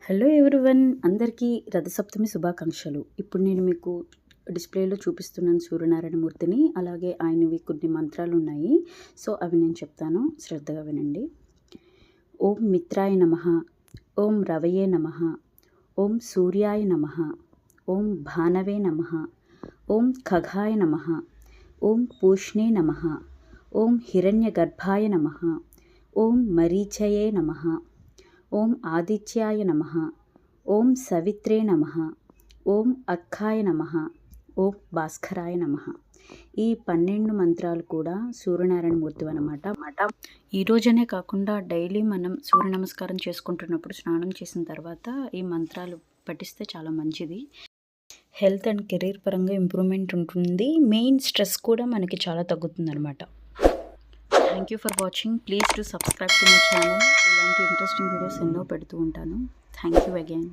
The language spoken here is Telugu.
హలో ఎవ్రీవన్, అందరికీ రథసప్తమి శుభాకాంక్షలు. ఇప్పుడు నేను మీకు డిస్ప్లేలో చూపిస్తున్నాను సూర్యనారాయణమూర్తిని. అలాగే ఆయనవి కొన్ని మంత్రాలు ఉన్నాయి. సో అవి నేను చెప్తాను, శ్రద్ధగా వినండి. ఓం మిత్రాయ నమః, ఓం రవయే నమః, ఓం సూర్యాయ నమః, ఓం భానవే నమః, ఓం ఖగాయ నమః, ఓం పూష్ణే నమః, ఓం హిరణ్యగర్భాయ నమః, ఓం మరీచయే నమః, ఓం ఆదిత్యాయ నమః, ఓం సవిత్రే నమః, ఓం అక్ఖాయ నమః, ఓం భాస్కరాయ నమః. ఈ 12 మంత్రాలు కూడా సూర్యనారాయణమూర్తి అన్నమాట. ఈ రోజనే కాకుండా డైలీ మనం సూర్య నమస్కారం చేసుకుంటున్నప్పుడు స్నానం చేసిన తర్వాత ఈ మంత్రాలు పఠిస్తే చాలా మంచిది. హెల్త్ అండ్ కెరీర్ పరంగా ఇంప్రూవ్మెంట్ ఉంటుంది. మెయిన్ స్ట్రెస్ కూడా మనకి చాలా తగ్గుతుంది అనమాట. Thank you for watching. Please to subscribe to my channel. ఇలాంటి ఇంట్రెస్టింగ్ వీడియోస్ ఎన్నో పెడుతూ ఉంటాను. Thank you again.